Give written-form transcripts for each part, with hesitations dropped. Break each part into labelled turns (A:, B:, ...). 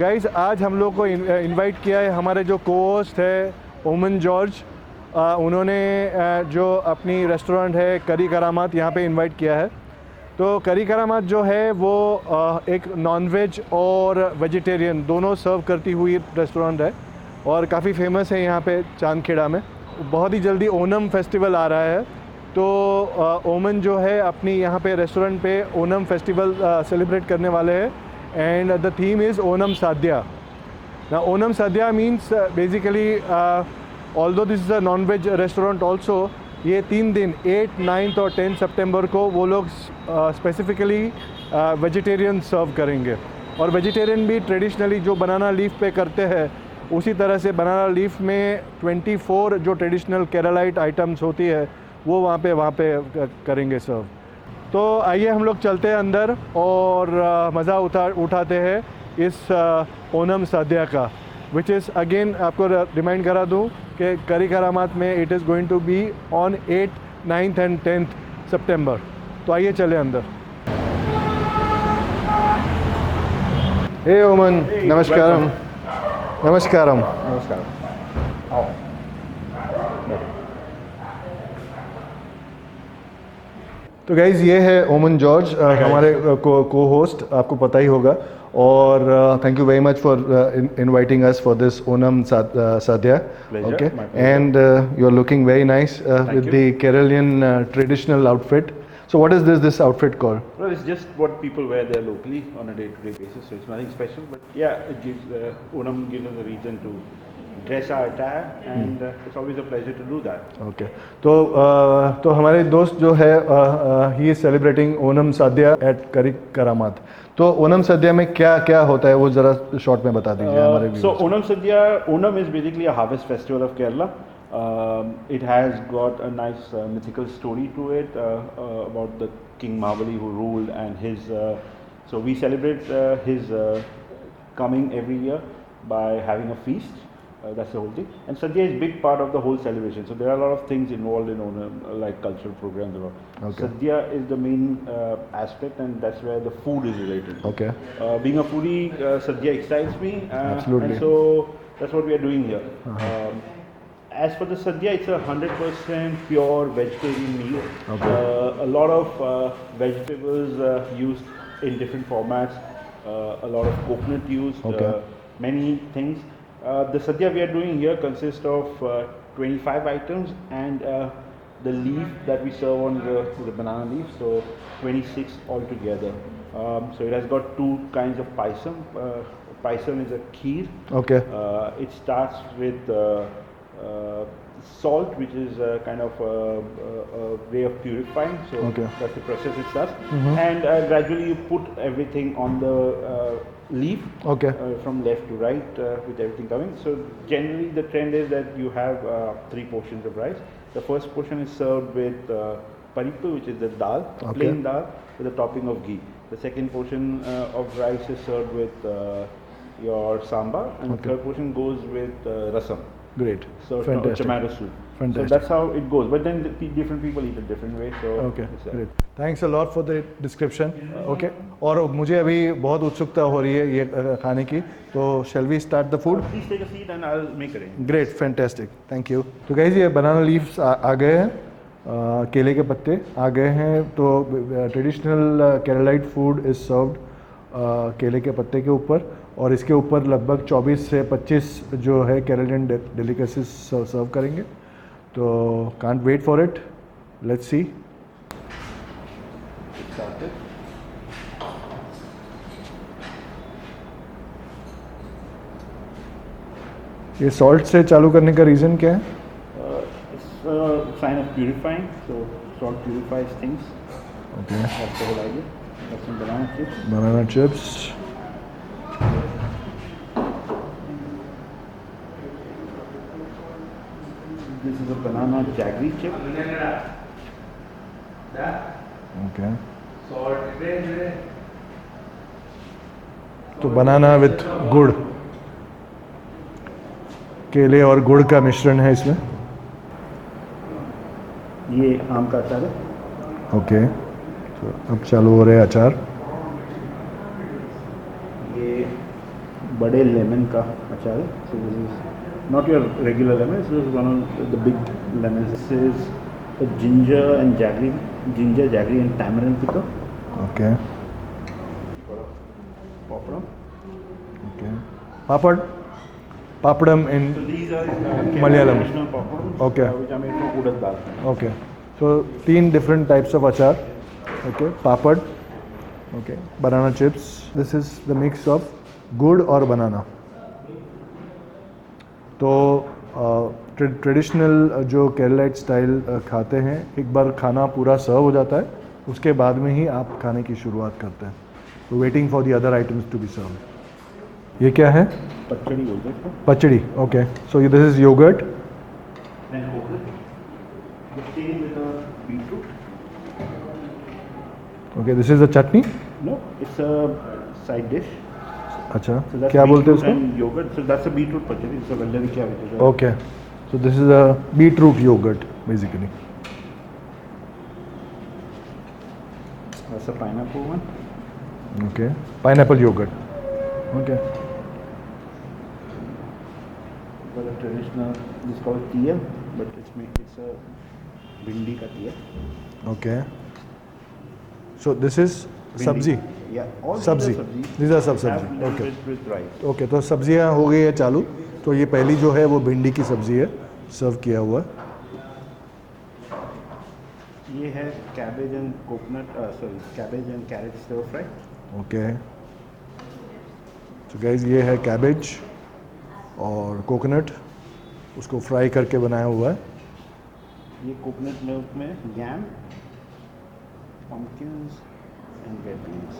A: Guys आज हम लोग को इनवाइट किया है हमारे जो को-होस्ट है ओमन जॉर्ज। उन्होंने जो अपनी रेस्टोरेंट है करी करामात यहाँ पे इनवाइट किया है। तो करी करामात जो है वो एक नॉन-वेज और वेजिटेरियन दोनों सर्व करती हुई रेस्टोरेंट है और काफ़ी फेमस है यहाँ पे चांदखेड़ा में। बहुत ही जल्दी ओनम फेस्टिवल आ रहा है, तो ओमन जो है अपनी यहाँ पे रेस्टोरेंट पे ओनम फेस्टिवल सेलिब्रेट करने वाले हैं and the theme is Onam Sadhya. Now Onam Sadhya means basically although this is a non-veg restaurant also, ये 3 दिन 8, 9 और 10 सितंबर को वो लोग स्पेसिफिकली वेजिटेरियन सर्व करेंगे। और वेजिटेरियन भी ट्रेडिशनली जो बनाना लीफ पे करते हैं उसी तरह से बनाना लीफ में 24 जो ट्रेडिशनल केरलाइट आइटम्स होती है वो वहाँ पे करेंगे सर्व। तो आइए हम लोग चलते हैं अंदर और मज़ा उठाते हैं इस ओनम साध्या का, विच इज़ अगेन आपको रिमाइंड करा दूं कि करी करामात में it is going to be on 8, 9 and 10 सितंबर। तो आइए चले अंदर। हे ओमन, नमस्कारम। नमस्कारम।
B: नमस्कार। आओ।
A: तो गाइज़ ये है ओमन जॉर्ज, हमारे को होस्ट, आपको पता ही होगा। और thank you very much for inviting us for this Onam sadhya. Okay, and you are looking very nice with the Keralian traditional outfit. So what is this outfit called?
B: Well, it's just what people wear there locally on a day-to-day basis, so it's nothing special. But yeah, it gives Onam gives us a reason to dress our attire, and it's always a pleasure to do that.
A: Okay. तो हमारे दोस्त जो है he is celebrating Onam साध्या at करी करामात। तो ओनम साध्या में क्या क्या होता है वो ज़रा शॉर्ट में बता दीजिए हमारे viewers।
B: So Onam is basically a harvest festival of Kerala. It has got a nice mythical story to it about the King Mahabali who ruled, and his. So we celebrate his coming every year by having a feast. That's the whole thing. And Sadhya is a big part of the whole celebration. So there are a lot of things involved in Onam, like cultural programs and all.
A: Okay.
B: Sadhya is the main aspect, and that's where the food is related.
A: Okay.
B: Being a foodie, Sadhya excites me.
A: Absolutely.
B: And so that's what we are doing here. As for the Sadhya, it's 100% pure vegetarian meal.
A: Okay.
B: A lot of vegetables used in different formats. A lot of coconut used.
A: Okay.
B: Many things. The Sadhya we are doing here consists of 25 items and the leaf that we serve on the banana leaf. So 26 altogether. So it has got 2 kinds of paisam. Paisam is a kheer.
A: Okay.
B: It starts with salt, which is kind of a way of purifying. So
A: Okay.
B: that's the process it starts. And gradually you put everything on the leaf.
A: Okay.
B: From left to right with everything coming. So generally the trend is that you have 3 portions of rice. The first portion is served with paripu, which is the dal,
A: Okay.
B: plain dal with a topping of ghee. The second portion of rice is served with your sambar, and the third portion goes with rasam.
A: Great.
B: So
A: Fantastic.
B: tomato soup.
A: Fantastic.
B: So that's how it goes. But then different people eat it different way. So
A: okay,
B: it's,
A: great, thanks a lot for the description. Okay, और मुझे अभी बहुत उत्सुकता हो रही है ये खाने की, तो shall we start the food?
B: Please take a seat and I'll make it.
A: Great, fantastic, thank you. तो गाइस ये बनाना लीव्स आ गए हैं, केले के पत्ते आ गए हैं। तो traditional Keralite food is served केले के पत्ते के ऊपर, और इसके ऊपर लगभग 24 से 25 जो है केरलियन डेलिकेसीज सर्व करेंगे। तो can't wait for it, let's see. ये सॉल्ट से चालू करने का रीज़न क्या है?
B: It's a sign of purifying. So salt purifies things.
A: Okay,
B: That's the whole idea. That's some banana chips.
A: Banana chips.
B: This is a banana jaggery chip.
A: Okay, तो बनाना with गुड़, केले और गुड़ का मिश्रण है इसमें।
B: ये आम का अचार है।
A: ओके, तो अब चालू हो रहे हैं अचार।
B: ये बड़े लेमन का अचार है. So this is not your regular lemon. This is one of the big lemons. This is a ginger, jaggery and tamarind pickle.
A: Okay.
B: Poppadom.
A: Okay. Papadam in
B: So these are
A: Malayalam.
B: traditional poppadoms,
A: Okay.
B: which are made from urad dal.
A: Okay. So 3 different types of achar. Okay. Papad. Okay. Banana chips. This is the mix of गुड़ और बनाना. तो traditional जो Keralite style खाते हैं, एक बार खाना पूरा सर्व हो जाता है, उसके बाद में ही आप खाने की शुरुआत करते हैं. तो waiting for the other items to be serve. ये क्या है?
B: पचड़ी बोलते हैं इसको.
A: Pachadi. Okay. So this is yogurt.
B: Then yogurt. The tea with a beetroot.
A: Okay. This is the chutney.
B: No, it's a side dish.
A: अच्छा.
B: So that's
A: क्या बोलते हैं
B: beetroot
A: उसको?
B: and yogurt. So that's a beetroot pachadi. It's a vallarikya which is a
A: okay. So this is a beetroot yoghurt basically.
B: that's a pineapple one.
A: Okay. Pineapple yoghurt. Okay.
B: For the traditional, this is called tiya, but it's a bindi ka tiya.
A: Okay. So this is
B: Bindi.
A: सब्जी.
B: Yeah, all
A: सब्जी.
B: these are sabzi.
A: These are सब
B: Have
A: सब्जी.
B: little
A: okay.
B: bit with rice.
A: Okay. तो सब्जियां हो गई है चालू. तो ये पहली जो है वो भिंडी की सब्जी है, सर्व किया हुआ.
B: ये है cabbage and carrot stir fry.
A: Okay. तो गाइस ये है कैबेज और कोकोनट, उसको फ्राई करके बनाया हुआ है.
B: ये कोकोनट मिल्क में yam, pumpkins and red beans.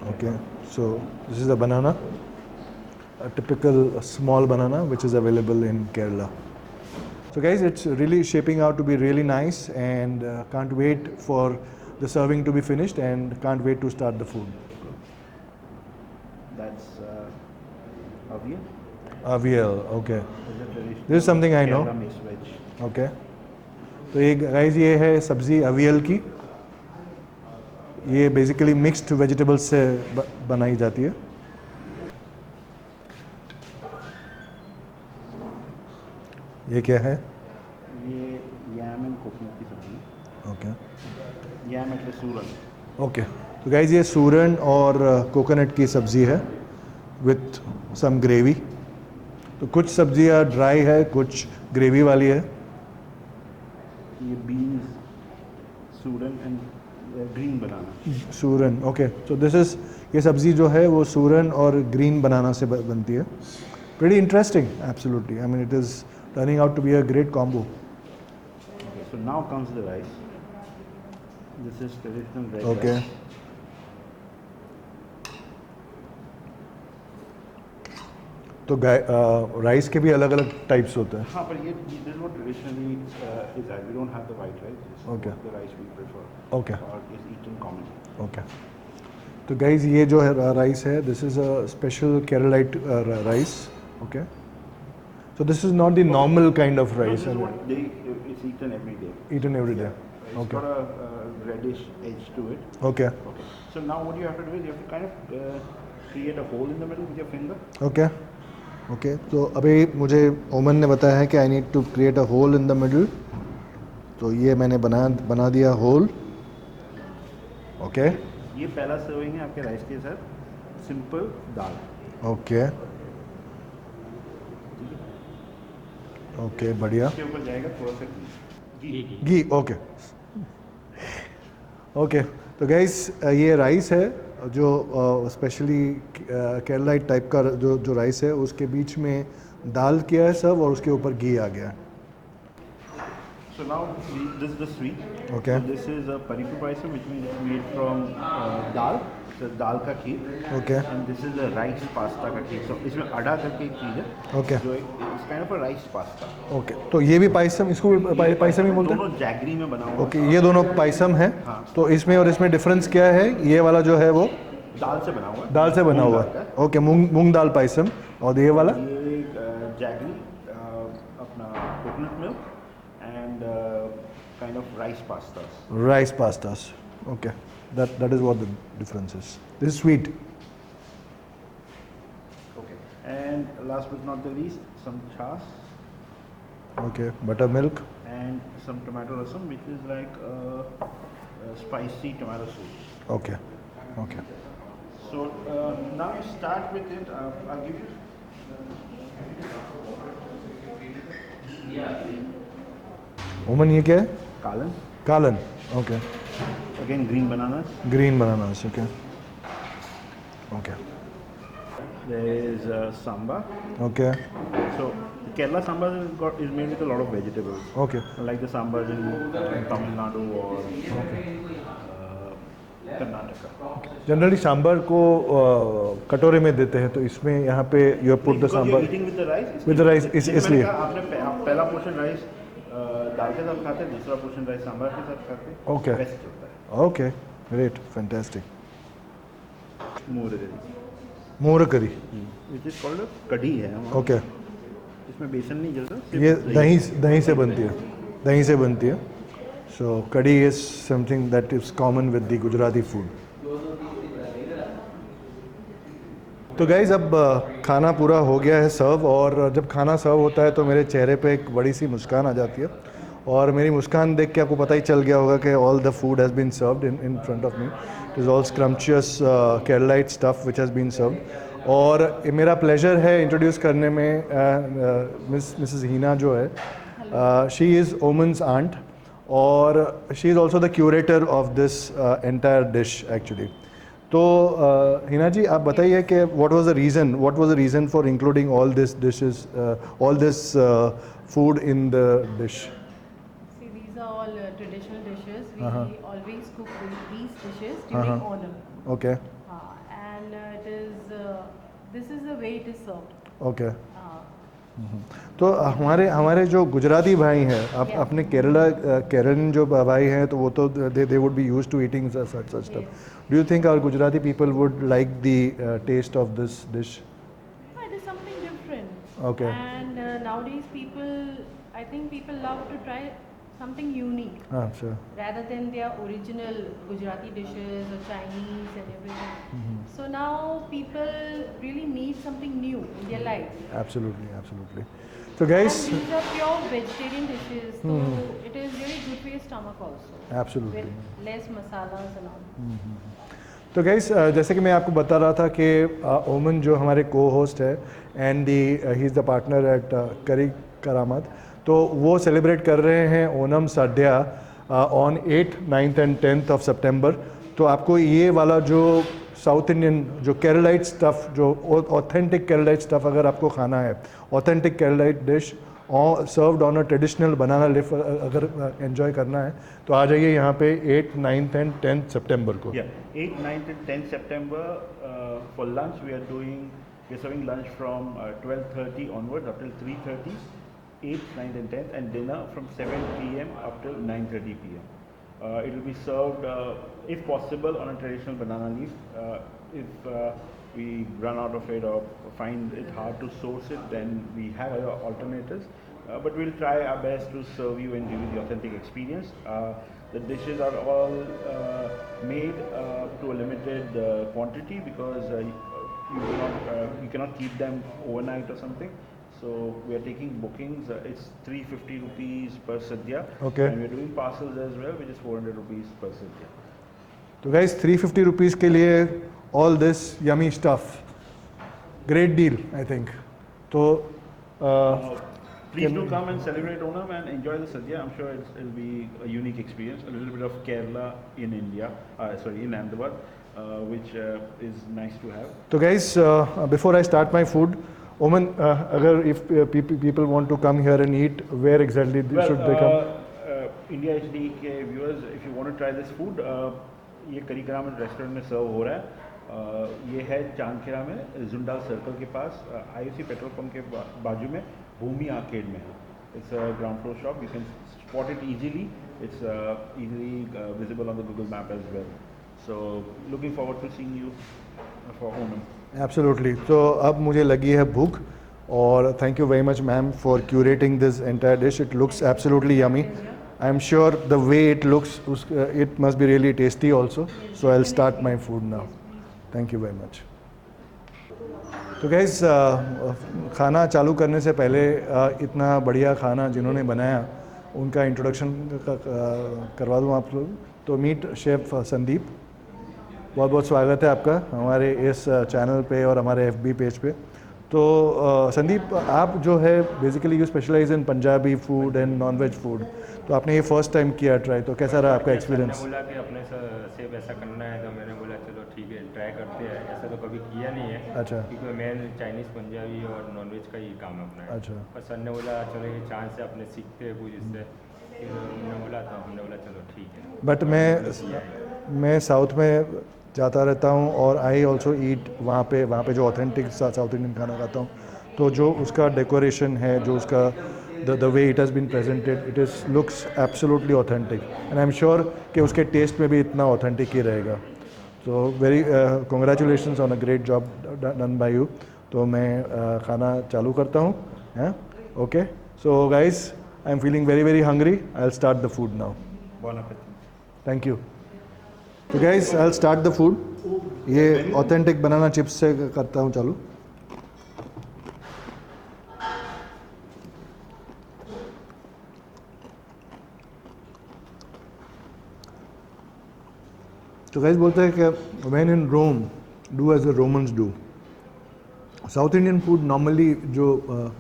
A: Okay, so this is a banana, a typical small banana which is available in Kerala. So guys, it's really shaping out to be really nice, and can't wait for the serving to be finished, and can't wait to start the food.
B: That's avial.
A: Avial, okay.
B: This is a traditional
A: This is something I know.
B: Kerala mixed veg.
A: Okay. तो ये guys ये है सब्जी अवियल की. ये basically mixed vegetables से बनाई जाती है. ये क्या है?
B: ये yam and coconut की सब्जी.
A: ओके.
B: Yam એટલે सूरन.
A: ओके. तो गाइस ये सूरन और कोकोनट की सब्जी है विथ सम ग्रेवी. तो कुछ सब्जियां ड्राई है, कुछ ग्रेवी वाली है.
B: ये beans, सूरन and green banana.
A: सूरन. ओके. तो दिस इज, ये सब्जी जो है वो सूरन और ग्रीन बनाना से बनती है. Pretty interesting, absolutely. I mean, it is turning out to be a great combo.
B: Okay, so now comes the rice. This is traditional red
A: Okay.
B: rice.
A: तो राइस के भी अलग अलग टाइप्स होते हैं.
B: हाँ, पर ये this is what traditionally is that we don't have the white rice. This is
A: Okay.
B: the rice we prefer.
A: Okay.
B: Or is eaten commonly.
A: Okay. तो गाइस ये जो है राइस है, this is a special Keralite rice. Okay. So this is not the normal kind of
B: No,
A: rice.
B: this is what it's eaten every day.
A: Eaten every day.
B: It's
A: Okay.
B: got a reddish edge to it.
A: Okay.
B: Okay. So now what you have to do is you have to kind of create a hole in the middle with your finger.
A: Okay. Okay. तो अभी मुझे ओमन ने बताया है कि I need to create a hole in the middle. तो ये मैंने बना दिया होल. ओके.
B: ये पहला सर्विंग है आपके राइस के साथ. सिंपल दाल.
A: ओके. ओके, बढ़िया.
B: इसके ऊपर जाएगा थोड़ा सा घी.
A: घी. ओके. ओके. तो गाइस ये राइस है जो स्पेशली केरलाइट टाइप का जो राइस है, उसके बीच में दाल किया है सब, और उसके ऊपर घी आ गया है.
B: So now this is the sweet.
A: Okay.
B: So this is a paripu paisam which means it's made from dal. So dal का खीर.
A: Okay.
B: And this is a rice pasta का खीर. So इसमें अड़ा करके एक चीज़ है.
A: Okay.
B: जो it's kind of a rice pasta.
A: Okay. तो ये भी पायसम, इसको भी पायसम ही बोलते हैं.
B: दोनों जैगरी में बना हुआ.
A: ओके. ये दोनों पायसम है.
B: हाँ.
A: तो इसमें और इसमें डिफरेंस क्या है? ये वाला जो है वो
B: दाल से बना हुआ है.
A: दाल से बना
B: मूंग
A: हुआ
B: दाल
A: है. ओके. मूंग दाल पायसम. और ये वाला
B: का. ये जैगरी अपना coconut milk, and kind of rice pastas.
A: Rice pastas. Okay, that is what the difference is. This is sweet.
B: Okay. And last but not the least, some chas
A: Okay, buttermilk.
B: and some tomato rasam, which is like a spicy tomato soup.
A: Okay, okay.
B: So now you start with it. I'll give you.
A: Oman, ये क्या है?
B: Kalan.
A: Kalan. Okay.
B: Again, green bananas.
A: Green bananas. Okay. Okay.
B: There is sambar.
A: Okay.
B: So the Kerala sambar is made with a lot of vegetables,
A: Okay.
B: like the sambars in Tamil Nadu or Karnataka.
A: Generally sambar को कटोरे में देते हैं, तो इसमें यहाँ पे you put the
B: Because you're
A: sambar
B: eating with the rice.
A: with the rice, इसलिए.
B: आपने पहला पोर्शन राइस दाल के साथ खाते हैं, दूसरा पोर्शन राइस सांबर के साथ खाते हैं.
A: Okay.
B: Best होता है.
A: Okay, great, fantastic.
B: Mooragari,
A: मोर करी.
B: which is called a कढ़ी है हमारा.
A: Okay.
B: इसमें बेसन नहीं डलता. सिर्फ
A: ये
B: दही.
A: दही से बनती है. दही से बनती है. So कड़ी is something that is common with the Gujarati food. तो गाइज अब खाना पूरा हो गया है सर्व, और जब खाना सर्व होता है तो मेरे चेहरे पे एक बड़ी सी मुस्कान आ जाती है, और मेरी मुस्कान देख के आपको पता ही चल गया होगा कि all the food has been served in front of me. It is all scrumptious Keralite stuff which has been served. और मेरा प्लेजर है इंट्रोड्यूस करने में मिसेस हीना जो है, शी इज़ ओमन्स आंट, और she is also the curator of this entire dish actually. तो हिना जी, आप बताइए कि what was the reason for including all this dishes, all this food in the dish.
C: See, these are all traditional dishes. We always cook these dishes
A: Uh-huh.
C: during Onam.
A: Okay
C: And this is the way it is served.
A: Okay.
C: Uh,
A: तो हमारे जो गुजराती भाई हैं, आप
C: Yeah.
A: अपने केरलन जो भाई हैं, तो वो तो they would be used to eating such stuff.
C: Yes.
A: Do you think our Gujarati people would like the taste of this dish?
C: It is something different.
A: Okay.
C: And nowadays I think people love to try something unique
A: हाँ, sure.
C: rather than their original Gujarati dishes or Chinese and everything. So now people really need something new in their life.
A: Absolutely. So guys,
C: And these are pure vegetarian dishes, so it is really good for your stomach also.
A: Absolutely.
C: With less masalas and all.
A: तो guys, जैसे कि मैं आपको बता रहा था कि ओमन जो हमारे को होस्ट है, and he is the partner eight करी करामत, तो वो सेलिब्रेट कर रहे हैं ओनम सद्या on 8th, 9th and 10th of सितंबर. तो आपको ये वाला जो साउथ इंडियन जो केरलाइट स्टफ़, जो ऑथेंटिक केरलाइट स्टफ़ अगर आपको खाना है, authentic Keralite dish served on a traditional banana leaf अगर एंजॉय करना है, तो आ जाइए यहाँ पे 8th, 9th एंड 10th सितंबर को.
B: Yeah, 8th, 9th and 10th September for lunch we're serving lunch from 12:30 onwards up till 3:30, 8th, 9th and 10th, and dinner from 7 p.m. up till 9:30 p.m. It will be served, if possible, on a traditional banana leaf. If we run out of it or find it hard to source it, then we have other alternatives. But we'll try our best to serve you and give you the authentic experience. The dishes are all made to a limited quantity because you cannot keep them overnight or something. So we are taking bookings. It's 350 rupees per sadhya.
A: Okay.
B: And we're doing parcels as well, which is 400 rupees per sadhya.
A: तो guys 350 rupees के लिए all this yummy stuff, great deal I think. तो
B: Please do come and celebrate Onam and enjoy the sadhya. I'm sure it'll be a unique experience. A little bit of Kerala in India, in Ahmedabad, which is nice to have.
A: तो guys, before I start my food, Oman, अगर if people want to come here and eat, where exactly should they come?
B: India HD के viewers, if you want to try this food, ये करी कराम restaurant में सर्व हो रहा है. ये है चांदखेड़ा में, जुंडाल सर्कल के पास, IOC पेट्रोल पंप के बाजू में, भूमि आर्केड में. It's a ground floor shop. You can spot it easily. It's easily visible on the Google map as well. So looking forward to seeing you for Onam.
A: Absolutely. तो अब मुझे लगी है भूख, और thank you very much ma'am for curating this entire dish. It looks absolutely yummy. I am sure the way it looks it must be really tasty also. So I will start my food now. Thank you very much. तो guys खाना चालू करने से पहले इतना बढ़िया खाना जिन्होंने बनाया उनका इंट्रोडक्शन करवा दूँ आप लोग. तो मीट शेफ़ संदीप, बहुत बहुत स्वागत है आपका हमारे इस चैनल पे और हमारे एफबी पेज पे. तो संदीप, आप जो है basically you specialise in Punjabi food and non veg food. तो आपने ये फर्स्ट टाइम किया ट्राई, तो कैसा रहा आपका एक्सपीरियंस?
D: बोला कि अपने से वैसा करना है, तो मैंने बोला चलो ठीक है ट्राई करते हैं. ऐसा तो कभी किया नहीं है.
A: अच्छा.
D: क्योंकि मैं चाइनीज़ पंजाबी और नॉनवेज का ही काम है अपना.
A: अच्छा.
D: पर सर ने बोला चलो ये चांस है, अपने सीखते हैं कुछ इससे. फिर हमने बोला तो हमने बोला चलो ठीक है.
A: बट मैं साउथ में जाता रहता हूँ और आई ऑल्सो ईट वहाँ पे जो ऑथेंटिक साउथ इंडियन खाना खाता हूँ. तो जो उसका डेकोरेशन है, जो उसका the way it has been presented, it is looks absolutely authentic and I am sure कि उसके टेस्ट में भी इतना ऑथेंटिक ही रहेगा. तो very congratulations on a great job done by you. तो मैं खाना चालू करता हूँ. हैं? Okay. So guys, I am feeling very very hungry. I will start the food now.
B: Bon appetit.
A: Thank you. तो guys, I will start the food. ये authentic banana chips से करता हूँ चालू. तो गाइस बोलते हैं कि when in Rome do as the Romans do. South Indian food normally जो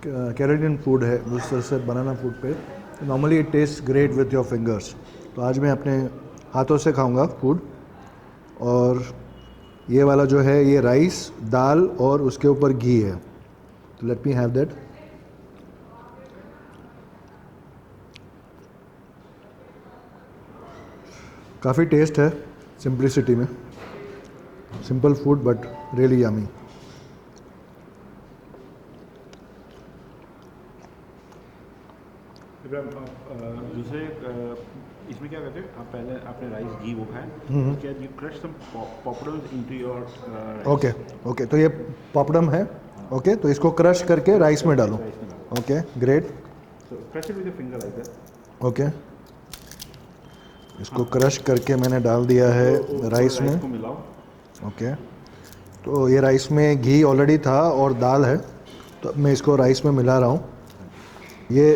A: कैरेबियन फूड है उस तरह से बनाना फूड पे normally it taste great with your fingers. तो आज मैं अपने हाथों से खाऊंगा फूड. और ये वाला जो है ये राइस, दाल और उसके ऊपर घी है. तो लेट मी हैव दैट. काफ़ी टेस्ट है सिंप्लिसिटी में. Simple food but really yummy.
B: दूसरे इसमें क्या करते हैं आप, पहले आपने राइस घी वो खाया, उसके बाद you crush some popcorn into your.
A: Okay okay. तो ये पॉपडम है. ओके. तो इसको क्रश करके राइस में डालो. Okay, great.
B: So crush it with your finger like that.
A: Okay. इसको क्रश करके मैंने डाल दिया है राइस में.
B: को मिलाओ.
A: ओके. तो ये राइस में घी ऑलरेडी था और दाल है, तो मैं इसको राइस में मिला रहा हूँ. ये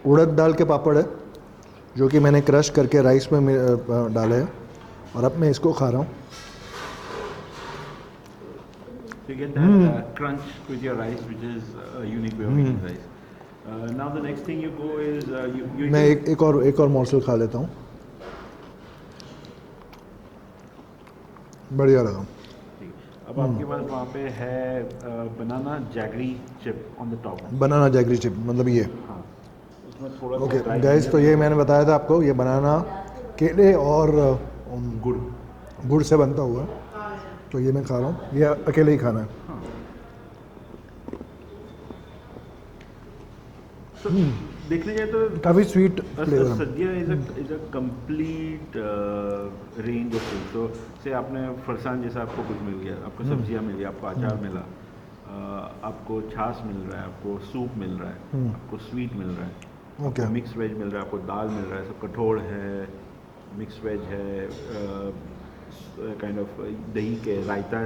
A: उड़द दाल के पापड़ है जो कि मैंने क्रश करके राइस में डाले हैं और अब मैं इसको खा रहा हूँ.
B: You get that crunch with your rice, which is a unique way of eating rice. Now the next thing you go is you
A: मैं एक और मॉर्सल खा लेता हूँ. बढ़िया लगा.
B: अब आपके पास वहाँ पे है banana jaggery chip on the top.
A: Banana jaggery chip मतलब ये.
B: हाँ, उसमें थोड़ा सा
A: ओके
B: dry
A: गाइस, तो ये मैंने बताया था आपको, ये बनाना केले और गुड़ से बनता हुआ है. तो ये मैं खा रहा हूँ. ये अकेले ही खाना है.
B: देखने जाए तो
A: काफ़ी स्वीट फ्लेवर है.
B: सद्या is a complete range of food. तो से आपने फरसान जैसा आपको कुछ मिल गया, आपको सब्जियां मिली, आपको अचार मिला, आपको छाछ मिल रहा है, आपको सूप मिल रहा है, आपको स्वीट मिल रहा है,
A: ओके.
B: आपको मिक्स वेज मिल रहा है, आपको दाल मिल रहा है, सब कठोड़ है, मिक्स वेज है, काइंड ऑफ दही के रायता,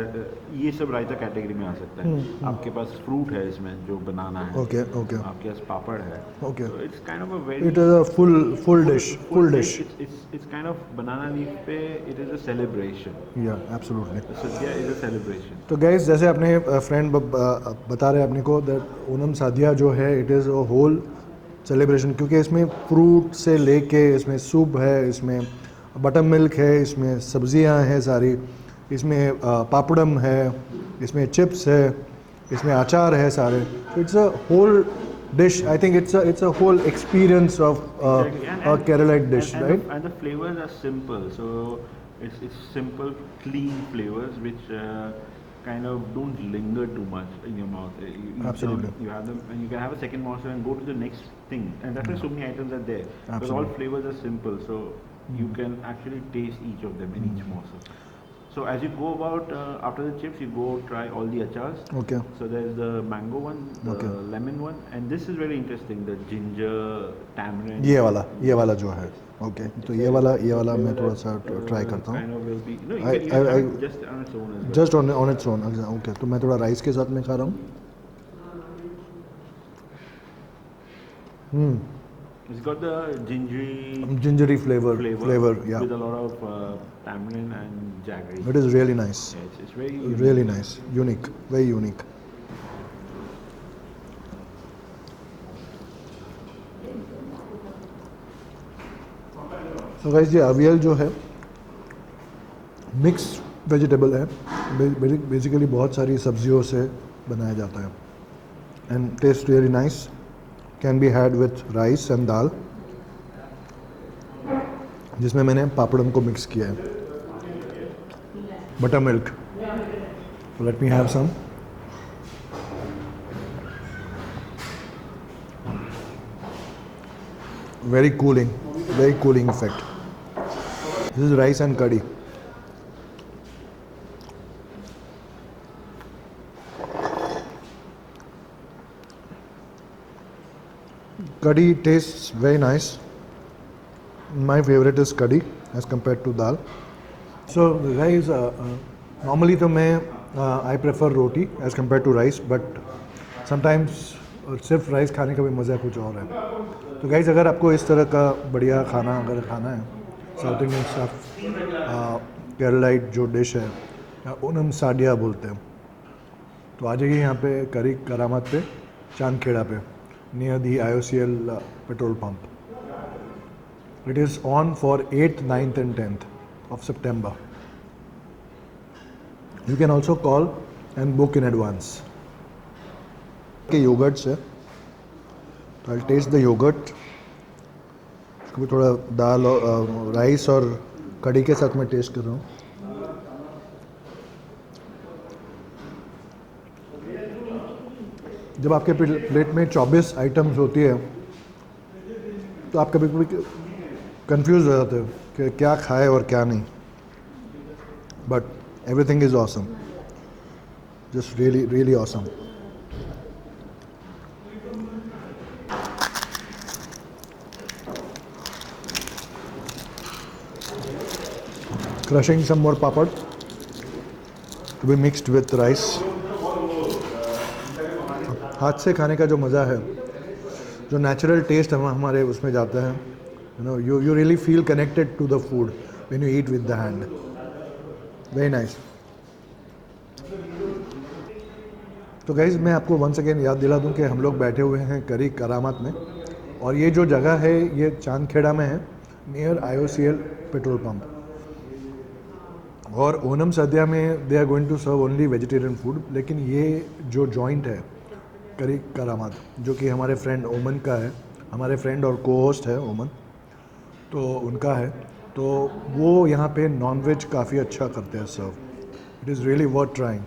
B: ये सब रायता कैटेगरी में आ सकता है. आपके पास फ्रूट है इसमें जो बनाना है.
A: ओके ओके
B: आपके पास पापड़ है.
A: Okay.
B: It's kind of a very,
A: it is a full dish.
B: It's kind of banana leaf पे it is a celebration.
A: या एब्सोल्युटली.
B: सद्या is a celebration.
A: तो गैस, जैसे अपने फ्रेंड बता रहे अपने को दैट ओनम सादिया जो है it is a whole celebration, क्योंकि इसमें फ्रूट से लेके इसमें सूप है, इसमें बटर मिल्क है, इसमें सब्जियां हैं सारी, इसमें पापड़म है, इसमें चिप्स है, इसमें अचार है सारे. It's a whole dish. I think it's a whole experience of
B: Exactly.
A: a Keralite dish, right?
B: And the flavors are simple. So it's simple, clean flavors which kind of don't linger too much in your mouth.
A: Absolutely.
B: You have them, and you can have a second morsel and go to the next thing. And that's why so many items are there. Because all
A: Absolutely.
B: flavors are simple, so you can actually taste each of them in each morsel. So as you go about after the chips, you go try all the achars.
A: Okay
B: So there's the mango one, the
A: Okay.
B: lemon one, and this is very interesting. The ginger, tamarind.
A: ये वाला जो है okay तो ये वाला मैं थोड़ा सा ट्राई करता हूँ
B: Kind of will be. No, you
A: I-
B: can even
A: I-
B: have it just on its own as well.
A: Just on its own okay तो मैं थोड़ा राइस के साथ में खा रहा हूँ
B: It's got the gingery
A: gingery flavour या
B: with a lot of tamarind and jaggery.
A: It is really nice
B: Yeah, it's very
A: really nice unique very unique तो गाइस ये अवियल जो है मिक्स वेजिटेबल है बेसिकली बहुत सारी सब्जियों से बनाया जाता है and taste really nice can be had with rice and dal जिसमें मैंने पापड़म को मिक्स किया है butter milk let me have some very cooling effect. This is rice and curry. Curry tastes very nice. My favorite is curry as compared to dal. So guys, normally तो मैं I prefer roti as compared to rice, but sometimes सिर्फ rice खाने का भी मज़ा कुछ और है. तो गाइज़ अगर आपको इस तरह का बढ़िया खाना अगर खाना है साउथ इंडियन स्टफ केरलाइट जो डिश है या ओनम साडिया बोलते हैं तो आ जाइए यहाँ पे करी करामत पे चांदखेड़ा पे near the IOCL petrol pump. It is on for 8th, 9th and 10th of September. You can also call and book in advance. के योगर्ट्स है तो आई टेस्ट द योगर्ट इसको भी थोड़ा दाल और राइस और कड़ी के साथ में टेस्ट कर रहा हूँ. जब आपके प्लेट में 24 आइटम्स होती है तो आप कभी कभी कंफ्यूज हो जाते हो कि क्या खाए और क्या नहीं, but everything is awesome, just really really awesome. Crushing some more papad to be mixed with rice. हाथ से खाने का जो मज़ा है, जो नेचुरल टेस्ट हमारे उसमें जाता है, you really feel connected to the food when you eat with the hand. Very nice. तो गाइज़ मैं आपको वंस अगेन याद दिला दूं कि हम लोग बैठे हुए हैं करी करामत में और ये जो जगह है ये चांदखेड़ा में है नियर IOCL पेट्रोल पंप. और ओनम सद्या में they are going to serve only vegetarian food, लेकिन ये जो जॉइंट है करी करामत जो कि हमारे फ्रेंड ओमन का है, हमारे फ्रेंड और को होस्ट है ओमन, तो उनका है, तो वो यहाँ पे नॉन वेज काफ़ी अच्छा करते हैं serve. It is really worth trying.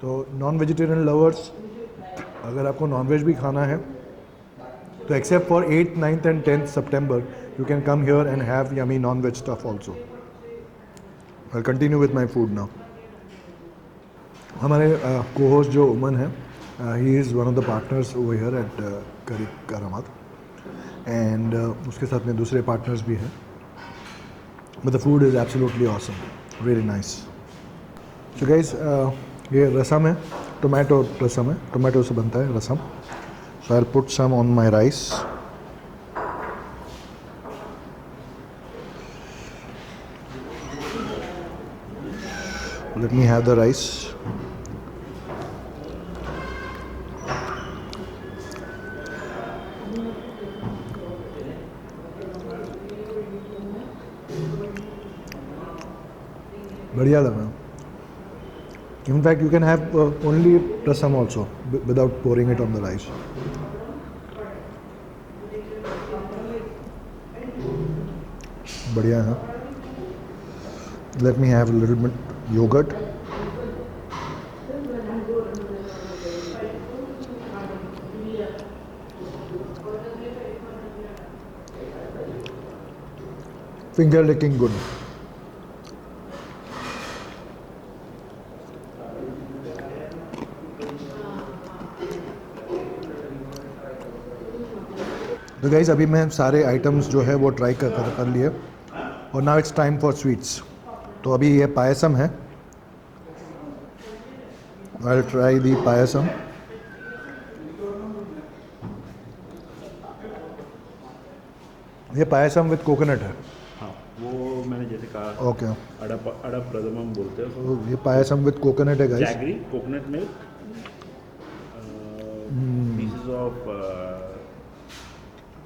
A: तो नॉन वेजिटेरियन लवर्स अगर आपको नॉन वेज भी खाना है तो except for 8th, 9th and 10th September you can come here and have yummy non-veg stuff also. I'll continue with my food now. हमारे co-host जो उमन है, he is one of the partners over here at करी करामत and उसके साथ में दूसरे partners भी हैं. But the food is absolutely awesome, really nice. So guys, ये रसम है, टोमेटो रसम है, टोमेटो से बनता है रसम. So I'll put some on my rice. Let me have the rice. बढ़िया लगा. In fact, you can have only rasam also without pouring it on the rice. बढ़िया है. Let me have a little bit yogurt. Finger licking good. तो guys अभी मैं सारे items जो है वो ट्राई कर लिए और now it's time for sweets. तो अभी ये पायसम है, आई विल ट्राई दी पायसम। ये पायसम विद कोकोनट है।
B: हाँ, वो मैंने जैसे कहा
A: ओके,
B: अड़ा प्रथमम बोलते हैं उसको।
A: तो ये पायसम विद कोकोनट है guys.
B: Jaggery, coconut milk, pieces of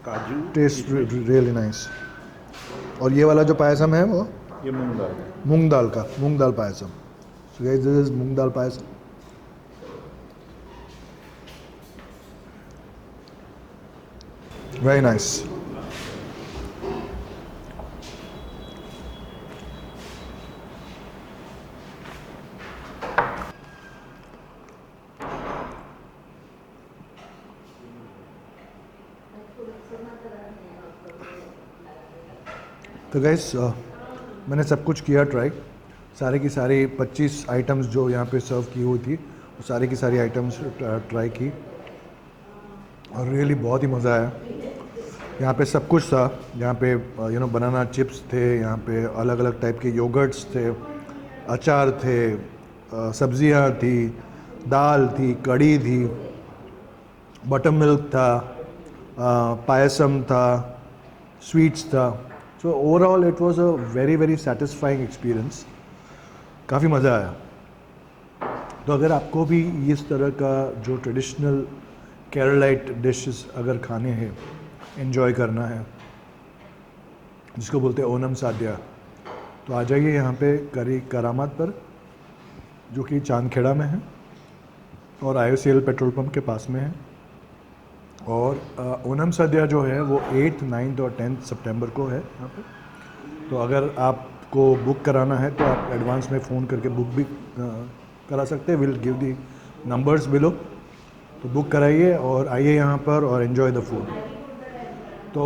B: kaju.
A: Taste really nice. और ये वाला जो पायसम है वो
B: ये मूंग दाल।
A: मूंग दाल payasam. So guys this is moong dal payasam. Very nice. तो गैस मैंने सब कुछ किया ट्राई, सारे की सारी 25 आइटम्स जो यहाँ पे सर्व की हुई थी वो सारी की सारी आइटम्स ट्राई की और रियली बहुत ही मज़ा आया। यहाँ पे सब कुछ था, यहाँ पे बनाना चिप्स थे, यहाँ पे अलग अलग टाइप के योगर्ट्स थे, अचार थे, सब्जियाँ थी, दाल थी, कड़ी थी, बटर मिल्क था, पायसम था, स्वीट्स था। So overall it was a very satisfying experience. काफ़ी मज़ा आया। तो अगर आपको भी इस तरह का जो ट्रेडिशनल केरलाइट डिशेस अगर खाने हैं, एंजॉय करना है, जिसको बोलते हैं ओनम साद्या, तो आ जाइए यहाँ पे करी करामात पर, जो कि चांदखेड़ा में है और IOCL पेट्रोल पंप के पास में है। और ओनम सद्या जो है वो 8th, 9th और 10th सितंबर को है यहाँ पे। तो अगर आपको बुक कराना है तो आप एडवांस में फ़ोन करके बुक भी करा सकते हैं। Will give the numbers below, तो बुक कराइए और आइए यहाँ पर और एंजॉय द फूड। तो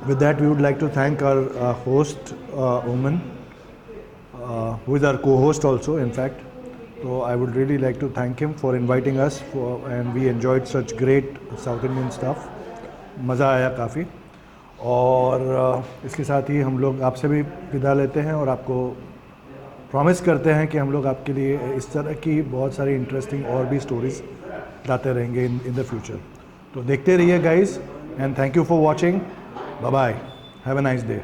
A: with that we would like to thank our host Oman, who is our co-host also in fact. So I would really like to thank him for inviting us and we enjoyed such great South Indian stuff. मज़ा आया काफ़ी। और इसके साथ ही हम लोग आपसे भी विदा लेते हैं और आपको प्रॉमिस करते हैं कि हम लोग आपके लिए इस तरह की बहुत सारी इंटरेस्टिंग और भी स्टोरीज़ लाते रहेंगे इन द फ्यूचर। तो देखते रहिए guys and thank you for watching. Bye bye, have a nice day.